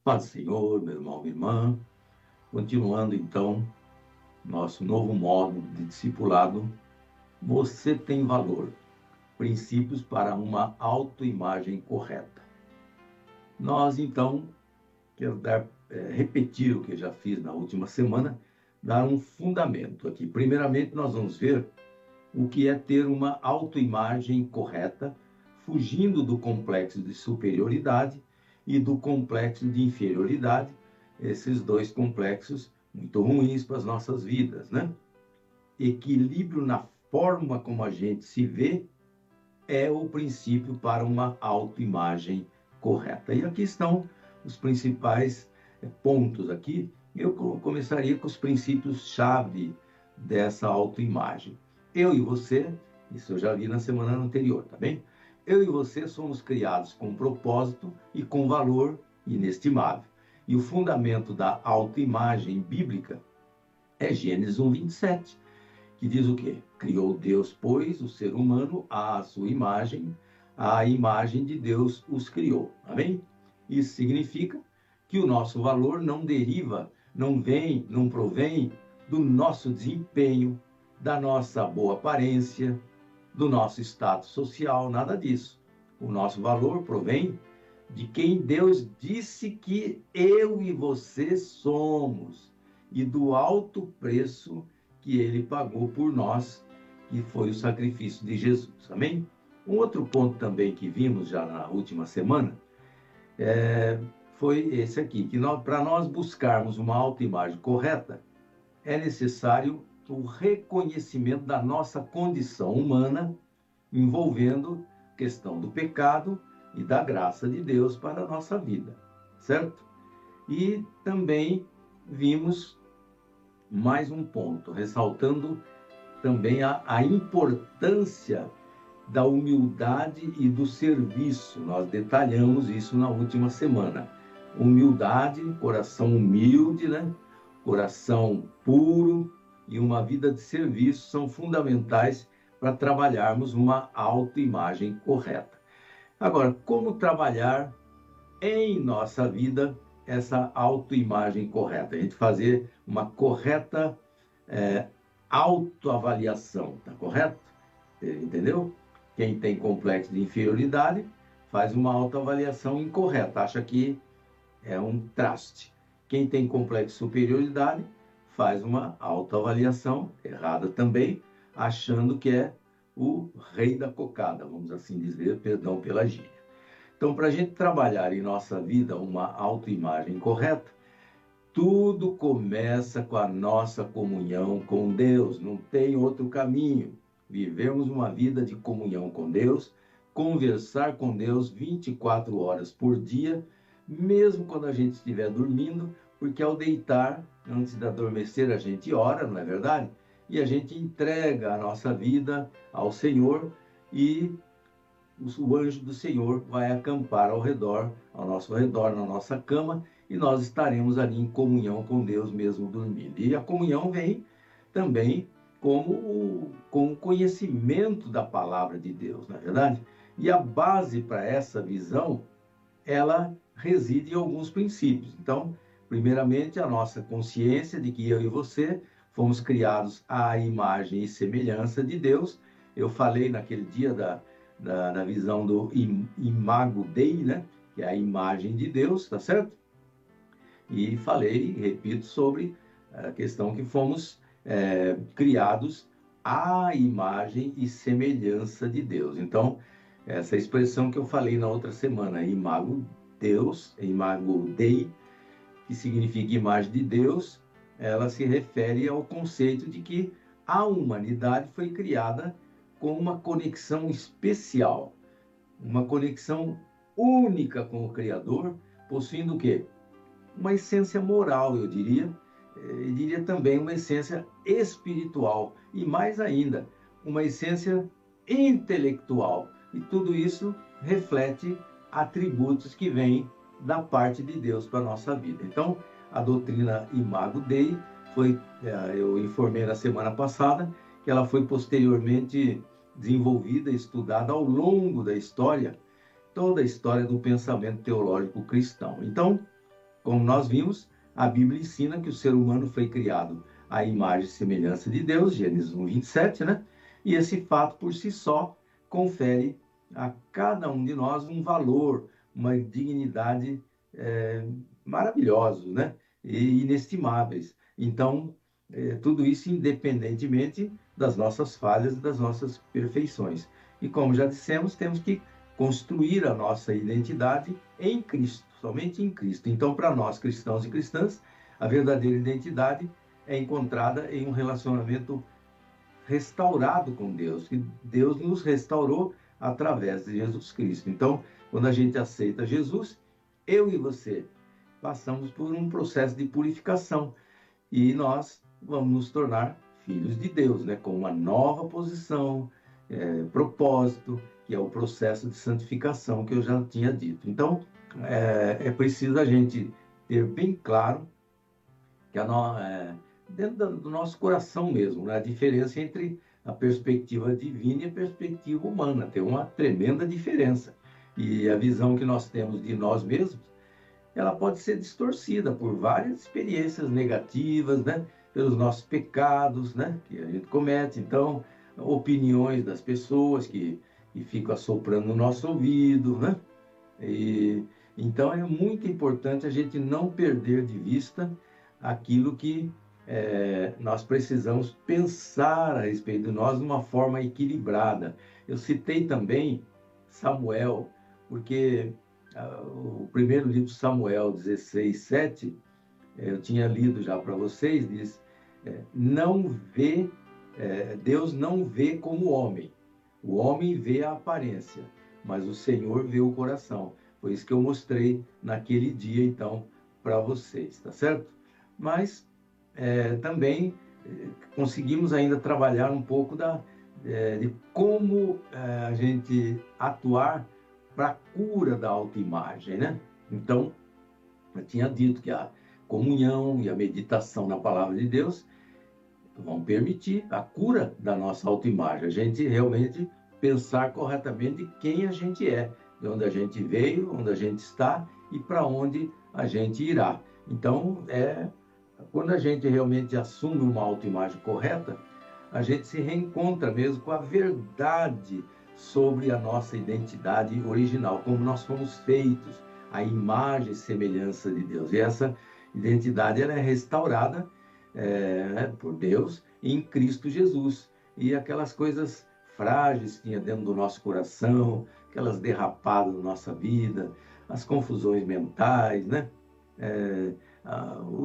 Paz do Senhor, meu irmão, minha irmã. Continuando, então, nosso novo modo de discipulado. Você tem valor. Princípios para uma autoimagem correta. Nós, então, quero repetir o que eu já fiz na última semana, dar um fundamento aqui. Primeiramente, nós vamos ver o que é ter uma autoimagem correta, fugindo do complexo de superioridade e do complexo de inferioridade, esses dois complexos muito ruins para as nossas vidas, né? Equilíbrio na forma como a gente se vê é o princípio para uma autoimagem correta. E aqui estão os principais pontos aqui. Eu começaria com os princípios-chave dessa autoimagem. Eu e você, isso eu já vi na semana anterior, tá bem? Eu e você somos criados com propósito e com valor inestimável. E o fundamento da autoimagem bíblica é Gênesis 1:27, que diz o quê? Criou Deus, pois, o ser humano à sua imagem, a imagem de Deus os criou. Amém? Isso significa que o nosso valor não deriva, não provém do nosso desempenho, da nossa boa aparência, do nosso status social, nada disso. O nosso valor provém de quem Deus disse que eu e você somos e do alto preço que ele pagou por nós, que foi o sacrifício de Jesus. Amém? Um outro ponto também que vimos já na última semana foi esse aqui, que para nós buscarmos uma autoimagem correta, é necessário o reconhecimento da nossa condição humana, envolvendo a questão do pecado e da graça de Deus para a nossa vida, certo? E também vimos mais um ponto, ressaltando também a importância da humildade e do serviço. Nós detalhamos isso na última semana. Humildade, coração humilde, né? Coração puro e uma vida de serviço são fundamentais para trabalharmos uma autoimagem correta. Agora, como trabalhar em nossa vida essa autoimagem correta? A gente fazer uma correta autoavaliação, tá correto? Entendeu? Quem tem complexo de inferioridade faz uma autoavaliação incorreta, acha que é um traste. Quem tem complexo de superioridade faz uma autoavaliação errada também, achando que é o rei da cocada, vamos assim dizer, perdão pela gíria. Então, para a gente trabalhar em nossa vida uma autoimagem correta, tudo começa com a nossa comunhão com Deus, não tem outro caminho. Vivemos uma vida de comunhão com Deus, conversar com Deus 24 horas por dia, mesmo quando a gente estiver dormindo, porque ao deitar, antes de adormecer, a gente ora, não é verdade? E a gente entrega a nossa vida ao Senhor e o anjo do Senhor vai acampar ao nosso redor, na nossa cama, e nós estaremos ali em comunhão com Deus mesmo dormindo. E a comunhão vem também com o conhecimento da palavra de Deus, não é verdade? E a base para essa visão, ela reside em alguns princípios. Então, primeiramente, a nossa consciência de que eu e você fomos criados à imagem e semelhança de Deus. Eu falei naquele dia da visão do Imago Dei, né? Que é a imagem de Deus, tá certo? E falei, repito, sobre a questão que fomos criados à imagem e semelhança de Deus. Então, essa expressão que eu falei na outra semana, Imago Deus, Imago Dei, que significa imagem de Deus, ela se refere ao conceito de que a humanidade foi criada com uma conexão especial, uma conexão única com o Criador, possuindo o quê? Uma essência moral, eu diria também uma essência espiritual e mais ainda, uma essência intelectual. E tudo isso reflete atributos que vêm da parte de Deus para a nossa vida. Então, a doutrina Imago Dei eu informei na semana passada, que ela foi posteriormente desenvolvida e estudada ao longo da história, toda a história do pensamento teológico cristão. Então, como nós vimos, a Bíblia ensina que o ser humano foi criado à imagem e semelhança de Deus, Gênesis 1:27, né? E esse fato por si só confere a cada um de nós um valor, uma dignidade maravilhosos, né? E inestimáveis. Então, tudo isso independentemente das nossas falhas e das nossas perfeições. E como já dissemos, temos que construir a nossa identidade em Cristo, somente em Cristo. Então, para nós cristãos e cristãs, a verdadeira identidade é encontrada em um relacionamento restaurado com Deus, que Deus nos restaurou através de Jesus Cristo. Então, quando a gente aceita Jesus, eu e você passamos por um processo de purificação e nós vamos nos tornar filhos de Deus, né? Com uma nova posição, propósito, que é o processo de santificação que eu já tinha dito. Então, é preciso a gente ter bem claro que dentro do nosso coração mesmo, né? A diferença entre a perspectiva divina e a perspectiva humana. Tem uma tremenda diferença. E a visão que nós temos de nós mesmos, ela pode ser distorcida por várias experiências negativas, né? Pelos nossos pecados, né? Que a gente comete. Então, opiniões das pessoas que ficam assoprando no nosso ouvido, né? Então, é muito importante a gente não perder de vista aquilo que nós precisamos pensar a respeito de nós de uma forma equilibrada. Eu citei também Samuel, porque o primeiro livro de Samuel 16:7, eu tinha lido já para vocês, diz, Deus não vê como o homem vê a aparência, mas o Senhor vê o coração. Foi isso que eu mostrei naquele dia, então, para vocês, tá certo? Mas também conseguimos ainda trabalhar um pouco de como a gente atuar para a cura da autoimagem, né? Então, eu tinha dito que a comunhão e a meditação na palavra de Deus vão permitir a cura da nossa autoimagem, a gente realmente pensar corretamente quem a gente é, de onde a gente veio, onde a gente está e para onde a gente irá. Então, quando a gente realmente assume uma autoimagem correta, a gente se reencontra mesmo com a verdade sobre a nossa identidade original, como nós fomos feitos, a imagem e semelhança de Deus. E essa identidade ela é restaurada por Deus em Cristo Jesus. E aquelas coisas frágeis que tinha dentro do nosso coração, aquelas derrapadas na nossa vida, as confusões mentais, né?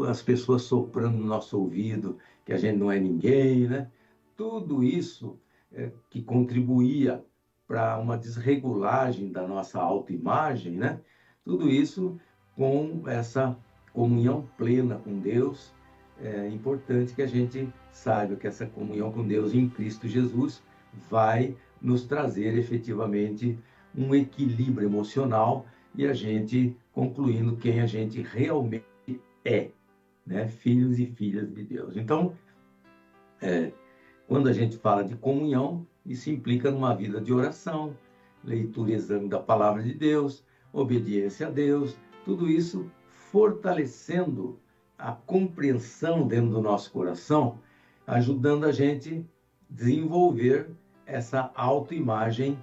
As pessoas soprando no nosso ouvido que a gente não é ninguém, né? Tudo isso que contribuía para uma desregulagem da nossa autoimagem, né? Tudo isso com essa comunhão plena com Deus. É importante que a gente saiba que essa comunhão com Deus em Cristo Jesus vai nos trazer efetivamente um equilíbrio emocional e a gente concluindo quem a gente realmente né? Filhos e filhas de Deus. Então, quando a gente fala de comunhão, isso implica numa vida de oração, leitura e exame da palavra de Deus, obediência a Deus, tudo isso fortalecendo a compreensão dentro do nosso coração, ajudando a gente a desenvolver essa autoimagem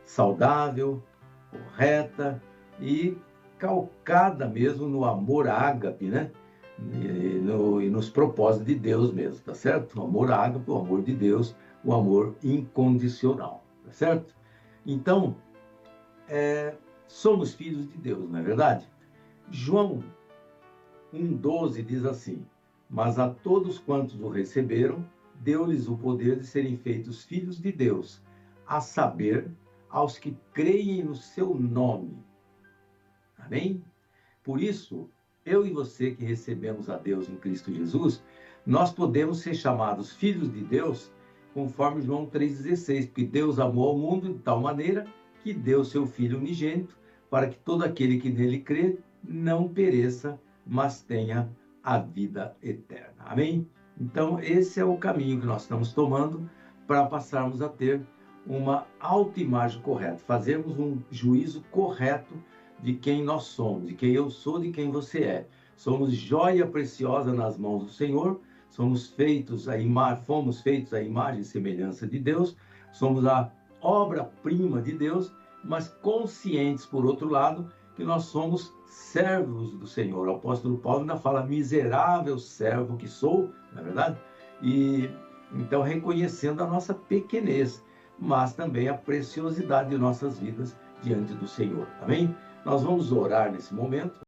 saudável, correta e calcada mesmo no amor ágape, né? E nos propósitos de Deus mesmo, tá certo? O amor ágape, o amor de Deus, o amor incondicional, tá certo? Então, somos filhos de Deus, não é verdade? João 1,12 diz assim: mas a todos quantos o receberam, deu-lhes o poder de serem feitos filhos de Deus, a saber, aos que creem no seu nome. Amém? Por isso, eu e você que recebemos a Deus em Cristo Jesus, nós podemos ser chamados filhos de Deus, conforme João 3,16, porque Deus amou ao mundo de tal maneira que deu seu Filho unigênito, para que todo aquele que nele crê não pereça, mas tenha a vida eterna. Amém? Então, esse é o caminho que nós estamos tomando para passarmos a ter uma autoimagem correta, fazermos um juízo correto de quem nós somos, de quem eu sou, de quem você é. Somos joia preciosa nas mãos do Senhor, fomos feitos à imagem e semelhança de Deus, somos a obra-prima de Deus, mas conscientes, por outro lado, que nós somos servos do Senhor. O apóstolo Paulo ainda fala, miserável servo que sou, não é verdade? E então reconhecendo a nossa pequenez, mas também a preciosidade de nossas vidas diante do Senhor. Amém? Nós vamos orar nesse momento.